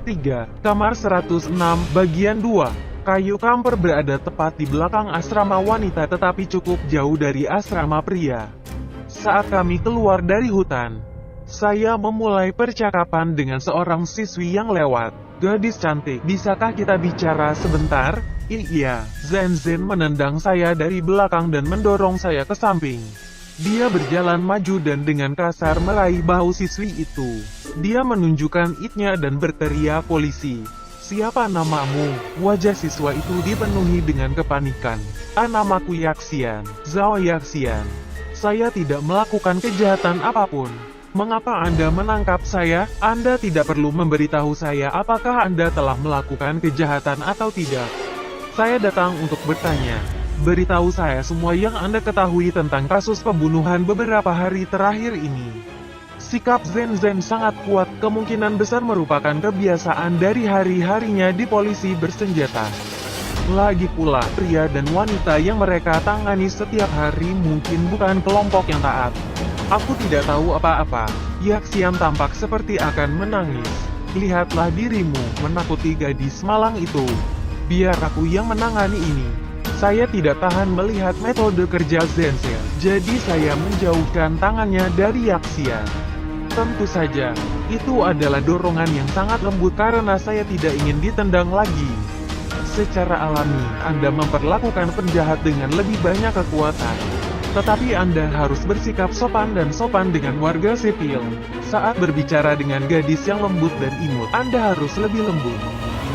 3. Kamar 106, bagian 2. Kayu kamper berada tepat di belakang asrama wanita tetapi cukup jauh dari asrama pria. Saat kami keluar dari hutan, saya memulai percakapan dengan seorang siswi yang lewat. "Gadis cantik, bisakah kita bicara sebentar?" "Iya." Zen menendang saya dari belakang dan mendorong saya ke samping. Dia berjalan maju dan dengan kasar meraih bahu siswi itu. Dia menunjukkan itnya dan berteriak, "Polisi! Siapa namamu?" Wajah siswa itu dipenuhi dengan kepanikan. "Namaku Yaxian, Zhao Yaxian. Saya tidak melakukan kejahatan apapun. Mengapa Anda menangkap saya? Anda tidak perlu memberitahu saya apakah Anda telah melakukan kejahatan atau tidak. Saya datang untuk bertanya. Beritahu saya semua yang Anda ketahui tentang kasus pembunuhan beberapa hari terakhir ini." Sikap Zen sangat kuat, kemungkinan besar merupakan kebiasaan dari hari-harinya di polisi bersenjata. Lagi pula, pria dan wanita yang mereka tangani setiap hari mungkin bukan kelompok yang taat. "Aku tidak tahu apa-apa." Yaxian tampak seperti akan menangis. "Lihatlah dirimu, menakuti gadis malang itu. Biar aku yang menangani ini." Saya tidak tahan melihat metode kerja Zen, jadi saya menjauhkan tangannya dari Yaxian. Tentu saja, itu adalah dorongan yang sangat lembut karena saya tidak ingin ditendang lagi. Secara alami, Anda memperlakukan penjahat dengan lebih banyak kekuatan. Tetapi Anda harus bersikap sopan dan sopan dengan warga sipil. Saat berbicara dengan gadis yang lembut dan imut, Anda harus lebih lembut.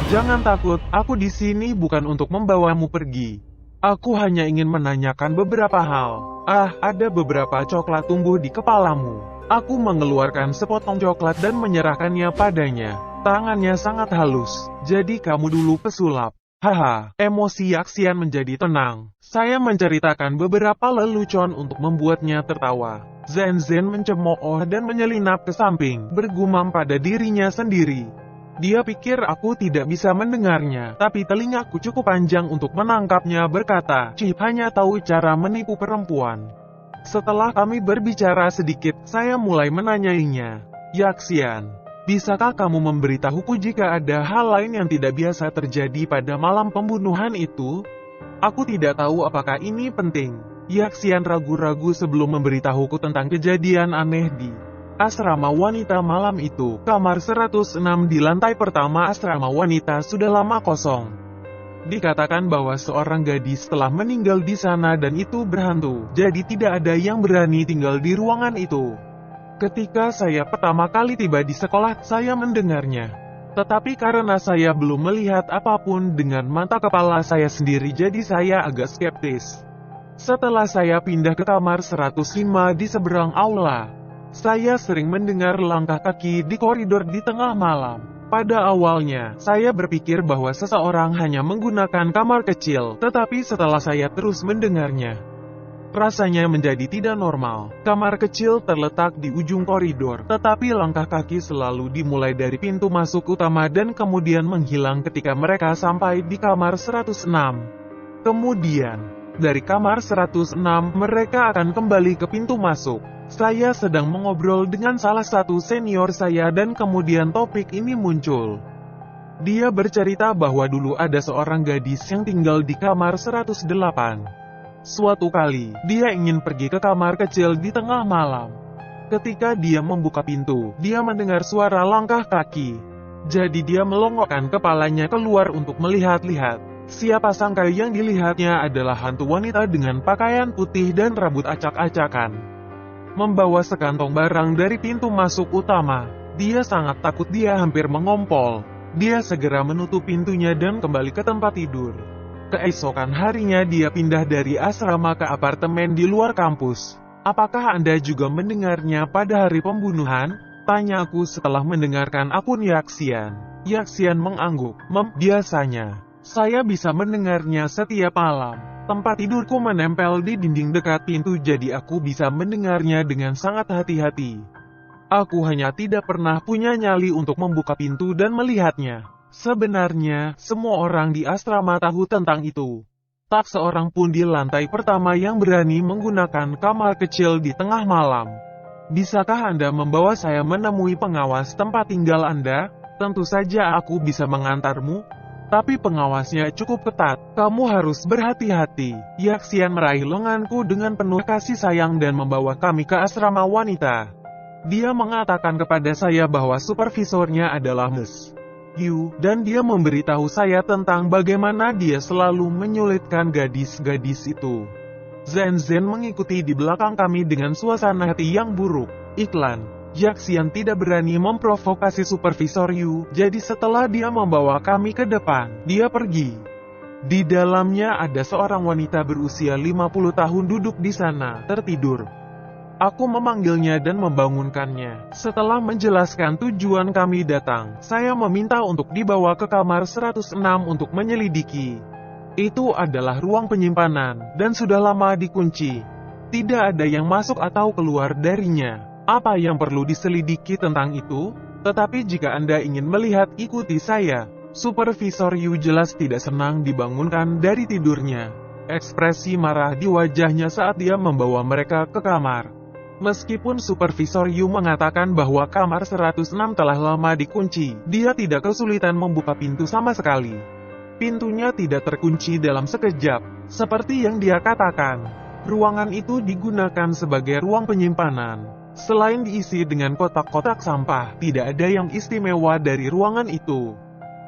"Jangan takut, aku di sini bukan untuk membawamu pergi. Aku hanya ingin menanyakan beberapa hal." Ada beberapa coklat tumbuh di kepalamu." Aku mengeluarkan sepotong coklat dan menyerahkannya padanya. Tangannya sangat halus. "Jadi kamu dulu pesulap." Haha, emosi Yaxian menjadi tenang. Saya menceritakan beberapa lelucon untuk membuatnya tertawa. Zen mencemooh dan menyelinap ke samping, bergumam pada dirinya sendiri. Dia pikir aku tidak bisa mendengarnya, tapi telingaku cukup panjang untuk menangkapnya berkata, "Chip hanya tahu cara menipu perempuan." Setelah kami berbicara sedikit, saya mulai menanyainya. "Yaxian, bisakah kamu memberitahuku jika ada hal lain yang tidak biasa terjadi pada malam pembunuhan itu? Aku tidak tahu apakah ini penting." Yaxian ragu-ragu sebelum memberitahuku tentang kejadian aneh di asrama wanita malam itu. Kamar 106 di lantai pertama asrama wanita sudah lama kosong. Dikatakan bahwa seorang gadis telah meninggal di sana dan itu berhantu, jadi tidak ada yang berani tinggal di ruangan itu. Ketika saya pertama kali tiba di sekolah, saya mendengarnya. Tetapi karena saya belum melihat apapun dengan mata kepala saya sendiri, jadi saya agak skeptis. Setelah saya pindah ke kamar 105 di seberang aula, saya sering mendengar langkah kaki di koridor di tengah malam. Pada awalnya, saya berpikir bahwa seseorang hanya menggunakan kamar kecil, tetapi setelah saya terus mendengarnya, rasanya menjadi tidak normal. Kamar kecil terletak di ujung koridor, tetapi langkah kaki selalu dimulai dari pintu masuk utama dan kemudian menghilang ketika mereka sampai di kamar 106. Kemudian, dari kamar 106, mereka akan kembali ke pintu masuk. Saya sedang mengobrol dengan salah satu senior saya dan kemudian topik ini muncul. Dia bercerita bahwa dulu ada seorang gadis yang tinggal di kamar 108. Suatu kali, dia ingin pergi ke kamar kecil di tengah malam. Ketika dia membuka pintu, dia mendengar suara langkah kaki. Jadi dia melongokkan kepalanya keluar untuk melihat-lihat. Siapa sangka yang dilihatnya adalah hantu wanita dengan pakaian putih dan rambut acak-acakan, membawa sekantong barang dari pintu masuk utama. Dia sangat takut, dia hampir mengompol. Dia segera menutup pintunya dan kembali ke tempat tidur. Keesokan harinya dia pindah dari asrama ke apartemen di luar kampus. "Apakah Anda juga mendengarnya pada hari pembunuhan?" tanyaku setelah mendengarkan akun Yaxian. Yaxian mengangguk. Biasanya, saya bisa mendengarnya setiap malam. Tempat tidurku menempel di dinding dekat pintu, jadi aku bisa mendengarnya dengan sangat hati-hati. Aku hanya tidak pernah punya nyali untuk membuka pintu dan melihatnya. Sebenarnya, semua orang di asrama tahu tentang itu. Tak seorang pun di lantai pertama yang berani menggunakan kamar kecil di tengah malam. "Bisakah Anda membawa saya menemui pengawas tempat tinggal Anda?" Tentu saja aku bisa mengantarmu, tapi pengawasnya cukup ketat. Kamu harus berhati-hati. Yaxian meraih lenganku dengan penuh kasih sayang dan membawa kami ke asrama wanita. Dia mengatakan kepada saya bahwa supervisornya adalah Ms. Yu, dan dia memberitahu saya tentang bagaimana dia selalu menyulitkan gadis-gadis itu. Zen mengikuti di belakang kami dengan suasana hati yang buruk. Iklan. Yaxian tidak berani memprovokasi supervisor Yu, jadi setelah dia membawa kami ke depan, dia pergi. Di dalamnya ada seorang wanita berusia 50 tahun duduk di sana, tertidur. Aku memanggilnya dan membangunkannya. Setelah menjelaskan tujuan kami datang, saya meminta untuk dibawa ke kamar 106 untuk menyelidiki. Itu adalah ruang penyimpanan, dan sudah lama dikunci. Tidak ada yang masuk atau keluar darinya. Apa yang perlu diselidiki tentang itu? Tetapi jika Anda ingin melihat, ikuti saya. Supervisor Yu jelas tidak senang dibangunkan dari tidurnya. Ekspresi marah di wajahnya saat dia membawa mereka ke kamar. Meskipun Supervisor Yu mengatakan bahwa kamar 106 telah lama dikunci, dia tidak kesulitan membuka pintu sama sekali. Pintunya tidak terkunci dalam sekejap, seperti yang dia katakan. Ruangan itu digunakan sebagai ruang penyimpanan. Selain diisi dengan kotak-kotak sampah, tidak ada yang istimewa dari ruangan itu.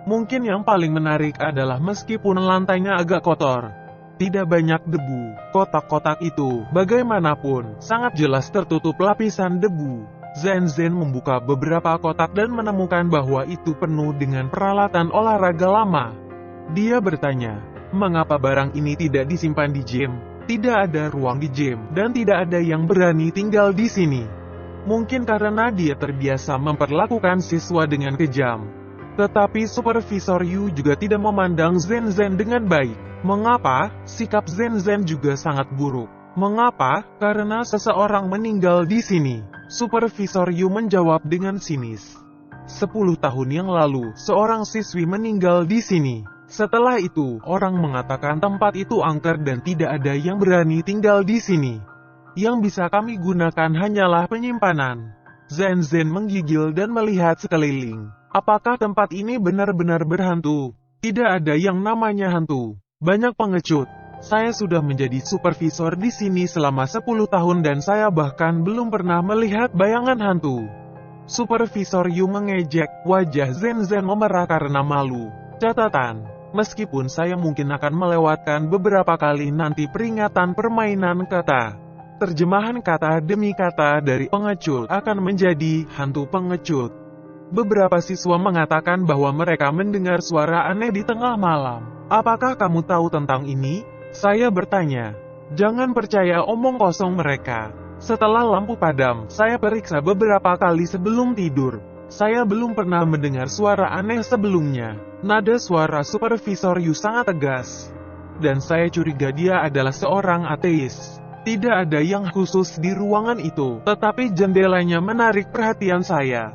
Mungkin yang paling menarik adalah meskipun lantainya agak kotor, tidak banyak debu. Kotak-kotak itu, bagaimanapun, sangat jelas tertutup lapisan debu. Zen membuka beberapa kotak dan menemukan bahwa itu penuh dengan peralatan olahraga lama. Dia bertanya, mengapa barang ini tidak disimpan di gym? Tidak ada ruang di gym, dan tidak ada yang berani tinggal di sini. Mungkin karena dia terbiasa memperlakukan siswa dengan kejam. Tetapi Supervisor Yu juga tidak memandang Zen dengan baik. Mengapa? Sikap Zen juga sangat buruk. Mengapa? Karena seseorang meninggal di sini. Supervisor Yu menjawab dengan sinis. 10 tahun yang lalu, seorang siswi meninggal di sini. Setelah itu, orang mengatakan tempat itu angker dan tidak ada yang berani tinggal di sini. Yang bisa kami gunakan hanyalah penyimpanan. Zen menggigil dan melihat sekeliling. Apakah tempat ini benar-benar berhantu? Tidak ada yang namanya hantu. Banyak pengecut. Saya sudah menjadi supervisor di sini selama 10 tahun dan saya bahkan belum pernah melihat bayangan hantu. Supervisor Yu mengejek. Wajah Zen memerah karena malu. Catatan. Meskipun saya mungkin akan melewatkan beberapa kali nanti peringatan permainan kata. Terjemahan kata demi kata dari pengecut akan menjadi hantu pengecut. Beberapa siswa mengatakan bahwa mereka mendengar suara aneh di tengah malam. Apakah kamu tahu tentang ini? Saya bertanya. Jangan percaya omong kosong mereka. Setelah lampu padam, saya periksa beberapa kali sebelum tidur. Saya belum pernah mendengar suara aneh sebelumnya. Nada suara Supervisor Yu sangat tegas. Dan saya curiga dia adalah seorang ateis. Tidak ada yang khusus di ruangan itu, tetapi jendelanya menarik perhatian saya.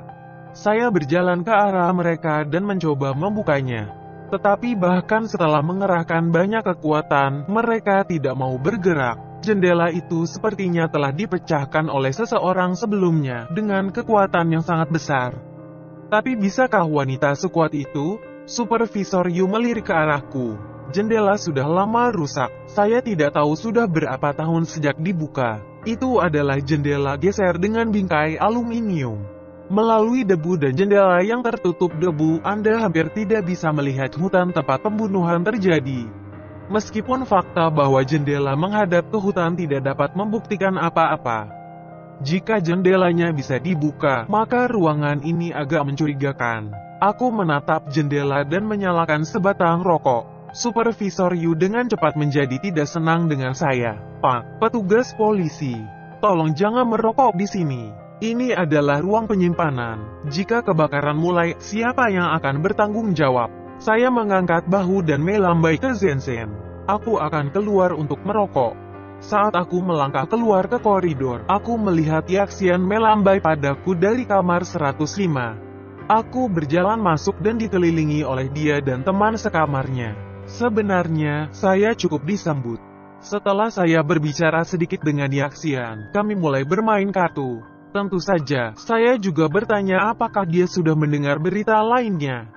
Saya berjalan ke arah mereka dan mencoba membukanya. Tetapi bahkan setelah mengerahkan banyak kekuatan, mereka tidak mau bergerak. Jendela itu sepertinya telah dipecahkan oleh seseorang sebelumnya dengan kekuatan yang sangat besar. Tapi bisakah wanita sekuat itu? Supervisor Yu melirik ke arahku. Jendela sudah lama rusak. Saya tidak tahu sudah berapa tahun sejak dibuka. Itu adalah jendela geser dengan bingkai aluminium. Melalui debu dan jendela yang tertutup debu, Anda hampir tidak bisa melihat hutan tempat pembunuhan terjadi. Meskipun fakta bahwa jendela menghadap ke hutan tidak dapat membuktikan apa-apa. Jika jendelanya bisa dibuka, maka ruangan ini agak mencurigakan. Aku menatap jendela dan menyalakan sebatang rokok. Supervisor Yu dengan cepat menjadi tidak senang dengan saya. Pak, petugas polisi, tolong jangan merokok di sini. Ini adalah ruang penyimpanan. Jika kebakaran mulai, siapa yang akan bertanggung jawab? Saya mengangkat bahu dan melambai ke Zen. Aku akan keluar untuk merokok. Saat aku melangkah keluar ke koridor, aku melihat Yaxian melambai padaku dari kamar 105. Aku berjalan masuk dan dikelilingi oleh dia dan teman sekamarnya. Sebenarnya, saya cukup disambut. Setelah saya berbicara sedikit dengan Yaxian, kami mulai bermain kartu. Tentu saja, saya juga bertanya apakah dia sudah mendengar berita lainnya.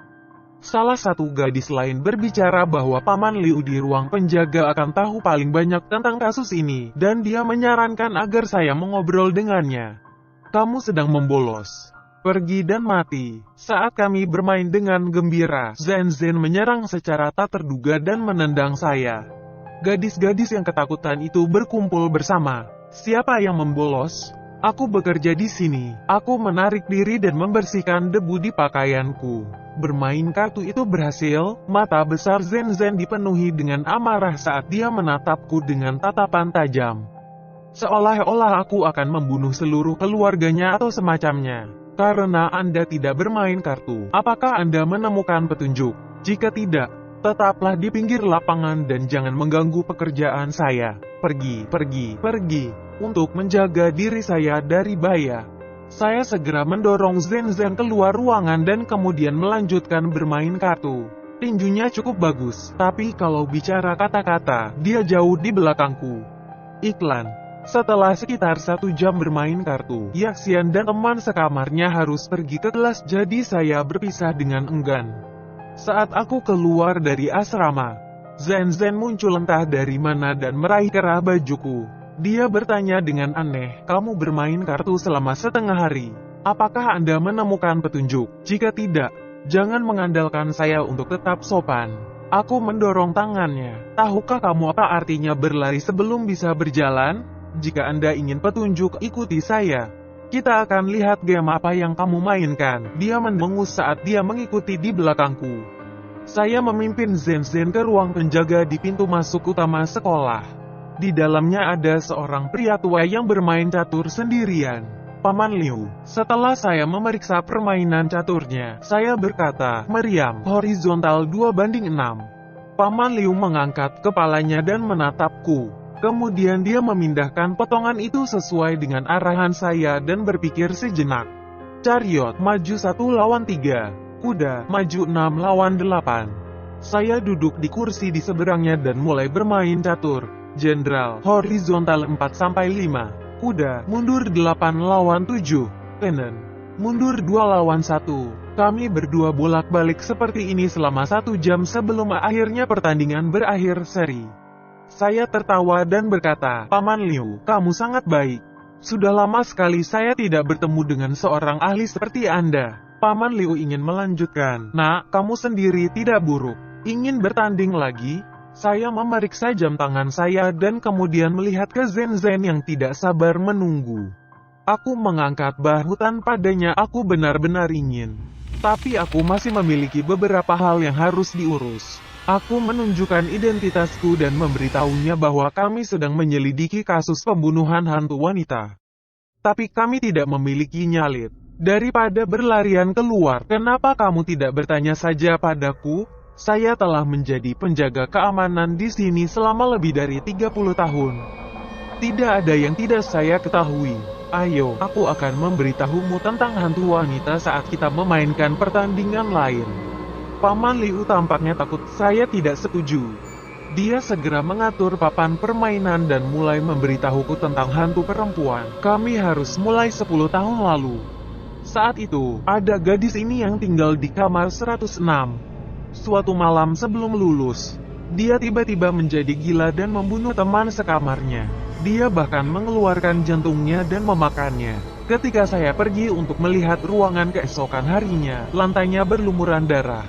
Salah satu gadis lain berbicara bahwa Paman Liu di ruang penjaga akan tahu paling banyak tentang kasus ini, dan dia menyarankan agar saya mengobrol dengannya. Kamu sedang membolos. Pergi dan mati. Saat kami bermain dengan gembira, Zhen Zhen menyerang secara tak terduga dan menendang saya. Gadis-gadis yang ketakutan itu berkumpul bersama. Siapa yang membolos? Aku bekerja di sini. Aku menarik diri dan membersihkan debu di pakaianku. Bermain kartu itu berhasil. Mata besar Zhen Zhen dipenuhi dengan amarah saat dia menatapku dengan tatapan tajam. Seolah-olah aku akan membunuh seluruh keluarganya atau semacamnya. Karena Anda tidak bermain kartu, apakah Anda menemukan petunjuk? Jika tidak, tetaplah di pinggir lapangan dan jangan mengganggu pekerjaan saya. Pergi, pergi, pergi, untuk menjaga diri saya dari bahaya. Saya segera mendorong Zhen Zhen keluar ruangan dan kemudian melanjutkan bermain kartu. Tinjunya cukup bagus, tapi kalau bicara kata-kata, dia jauh di belakangku. Iklan. Setelah sekitar 1 jam bermain kartu, Yaxian dan teman sekamarnya harus pergi ke kelas, jadi saya berpisah dengan enggan. Saat aku keluar dari asrama, Zhen Zhen muncul entah dari mana dan meraih kerah bajuku. Dia bertanya dengan aneh, kamu bermain kartu selama setengah hari. Apakah Anda menemukan petunjuk? Jika tidak, jangan mengandalkan saya untuk tetap sopan. Aku mendorong tangannya. Tahukah kamu apa artinya berlari sebelum bisa berjalan? Jika Anda ingin petunjuk, ikuti saya. Kita akan lihat game apa yang kamu mainkan. Dia mendengus saat dia mengikuti di belakangku. Saya memimpin Zhen Zhen ke ruang penjaga di pintu masuk utama sekolah. Di dalamnya ada seorang pria tua yang bermain catur sendirian. Paman Liu. Setelah saya memeriksa permainan caturnya, saya berkata, meriam, horizontal 2:6. Paman Liu mengangkat kepalanya dan menatapku. Kemudian dia memindahkan potongan itu sesuai dengan arahan saya dan berpikir sejenak. Chariot, maju 1 lawan 3. Kuda, maju 6 lawan 8. Saya duduk di kursi di seberangnya dan mulai bermain catur. Jenderal, horizontal 4-5. Kuda, mundur 8 lawan 7. Cannon, mundur 2 lawan 1. Kami berdua bolak-balik seperti ini selama 1 jam sebelum akhirnya pertandingan berakhir seri. Saya tertawa dan berkata, Paman Liu, kamu sangat baik. Sudah lama sekali saya tidak bertemu dengan seorang ahli seperti Anda. Paman Liu ingin melanjutkan, Nak, kamu sendiri tidak buruk. Ingin bertanding lagi? Saya memeriksa jam tangan saya dan kemudian melihat ke Zhen Zhen yang tidak sabar menunggu. Aku mengangkat bahu padanya, aku benar-benar ingin. Tapi aku masih memiliki beberapa hal yang harus diurus. Aku menunjukkan identitasku dan memberitahunya bahwa kami sedang menyelidiki kasus pembunuhan hantu wanita. Tapi kami tidak memiliki nyali. Daripada berlarian keluar, kenapa kamu tidak bertanya saja padaku? Saya telah menjadi penjaga keamanan di sini selama lebih dari 30 tahun. Tidak ada yang tidak saya ketahui. Ayo, aku akan memberitahumu tentang hantu wanita saat kita memainkan pertandingan lain. Paman Liu tampaknya takut. Saya tidak setuju. Dia segera mengatur papan permainan dan mulai memberitahuku tentang hantu perempuan. Kami harus mulai 10 tahun lalu. Saat itu, ada gadis ini yang tinggal di kamar 106. Suatu malam sebelum lulus, dia tiba-tiba menjadi gila dan membunuh teman sekamarnya. Dia bahkan mengeluarkan jantungnya dan memakannya. Ketika saya pergi untuk melihat ruangan keesokan harinya, lantainya berlumuran darah.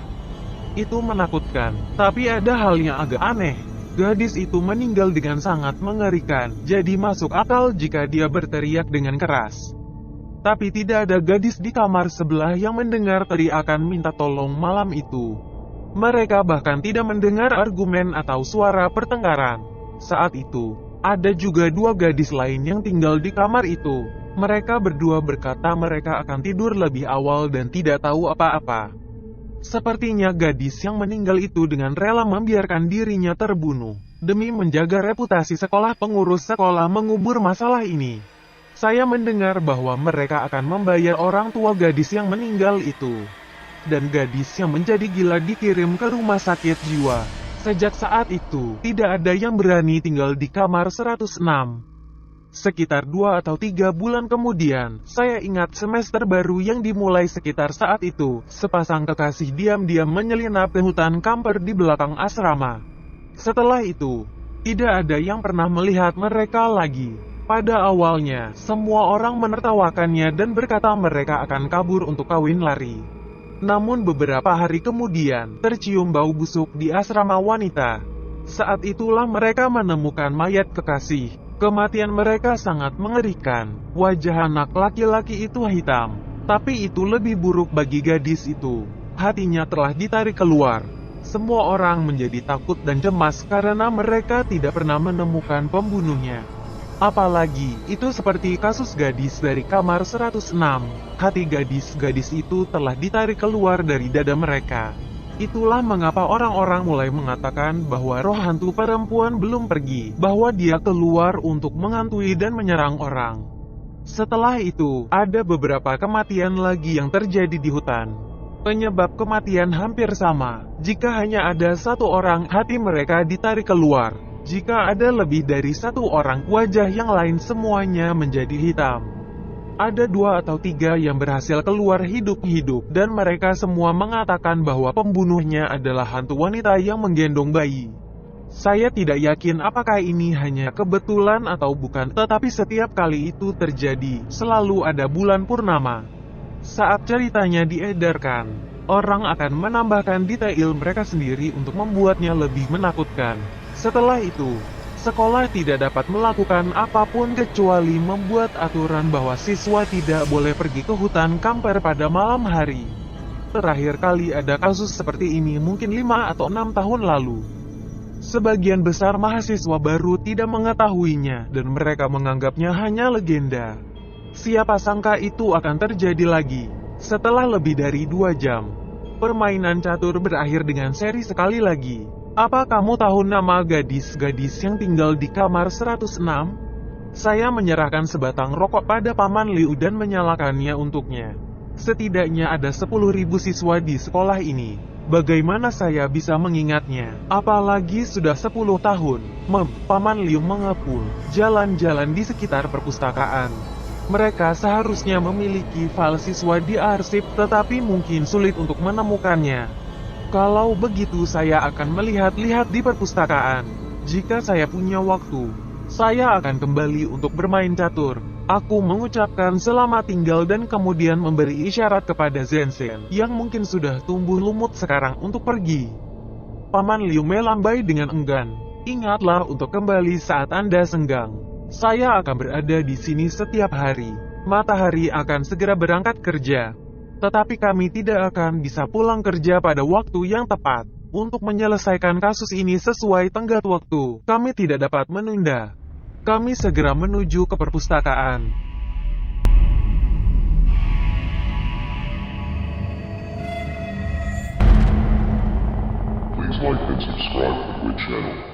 Itu menakutkan, tapi ada hal yang agak aneh. Gadis itu meninggal dengan sangat mengerikan, jadi masuk akal jika dia berteriak dengan keras. Tapi tidak ada gadis di kamar sebelah yang mendengar teriakan minta tolong malam itu. Mereka bahkan tidak mendengar argumen atau suara pertengkaran. Saat itu, ada juga 2 gadis lain yang tinggal di kamar itu. Mereka berdua berkata mereka akan tidur lebih awal dan tidak tahu apa-apa. Sepertinya gadis yang meninggal itu dengan rela membiarkan dirinya terbunuh. Demi menjaga reputasi sekolah, pengurus sekolah mengubur masalah ini. Saya mendengar bahwa mereka akan membayar orang tua gadis yang meninggal itu. Dan gadis yang menjadi gila dikirim ke rumah sakit jiwa. Sejak saat itu, tidak ada yang berani tinggal di kamar 106. Sekitar 2 atau 3 bulan kemudian, saya ingat semester baru yang dimulai sekitar saat itu, sepasang kekasih diam-diam menyelinap ke hutan kamper di belakang asrama. Setelah itu, tidak ada yang pernah melihat mereka lagi. Pada awalnya, semua orang menertawakannya dan berkata mereka akan kabur untuk kawin lari. Namun beberapa hari kemudian, tercium bau busuk di asrama wanita. Saat itulah mereka menemukan mayat kekasih. Kematian mereka sangat mengerikan. Wajah anak laki-laki itu hitam. Tapi itu lebih buruk bagi gadis itu. Hatinya telah ditarik keluar. Semua orang menjadi takut dan cemas karena mereka tidak pernah menemukan pembunuhnya. Apalagi, itu seperti kasus gadis dari kamar 106. Hati gadis-gadis itu telah ditarik keluar dari dada mereka. Itulah mengapa orang-orang mulai mengatakan bahwa roh hantu perempuan belum pergi, bahwa dia keluar untuk menghantui dan menyerang orang. Setelah itu, ada beberapa kematian lagi yang terjadi di hutan. Penyebab kematian hampir sama. Jika hanya ada satu orang, hati mereka ditarik keluar. Jika ada lebih dari satu orang, wajah yang lain semuanya menjadi hitam. Ada 2 atau 3 yang berhasil keluar hidup-hidup, dan mereka semua mengatakan bahwa pembunuhnya adalah hantu wanita yang menggendong bayi. Saya tidak yakin apakah ini hanya kebetulan atau bukan, tetapi setiap kali itu terjadi, selalu ada bulan purnama. Saat ceritanya diedarkan, orang akan menambahkan detail mereka sendiri untuk membuatnya lebih menakutkan. Setelah itu, sekolah tidak dapat melakukan apapun kecuali membuat aturan bahwa siswa tidak boleh pergi ke hutan kamper pada malam hari. Terakhir kali ada kasus seperti ini mungkin 5 atau 6 tahun lalu. Sebagian besar mahasiswa baru tidak mengetahuinya dan mereka menganggapnya hanya legenda. Siapa sangka itu akan terjadi lagi. Setelah lebih dari 2 jam, permainan catur berakhir dengan seri sekali lagi. Apa kamu tahu nama gadis-gadis yang tinggal di kamar 106? Saya menyerahkan sebatang rokok pada Paman Liu dan menyalakannya untuknya. Setidaknya ada 10.000 siswa di sekolah ini. Bagaimana saya bisa mengingatnya? Apalagi sudah 10 tahun. Paman Liu mengepul. Jalan-jalan di sekitar perpustakaan. Mereka seharusnya memiliki file siswa di arsip, tetapi mungkin sulit untuk menemukannya. Kalau begitu saya akan melihat-lihat di perpustakaan. Jika saya punya waktu, saya akan kembali untuk bermain catur. Aku mengucapkan selamat tinggal dan kemudian memberi isyarat kepada Zhenzen, yang mungkin sudah tumbuh lumut sekarang untuk pergi. Paman Liu melambai dengan enggan. Ingatlah untuk kembali saat Anda senggang. Saya akan berada di sini setiap hari. Matahari akan segera berangkat kerja. Tetapi kami tidak akan bisa pulang kerja pada waktu yang tepat. Untuk menyelesaikan kasus ini sesuai tenggat waktu, kami tidak dapat menunda. Kami segera menuju ke perpustakaan. Please like and subscribe to the Twitch channel.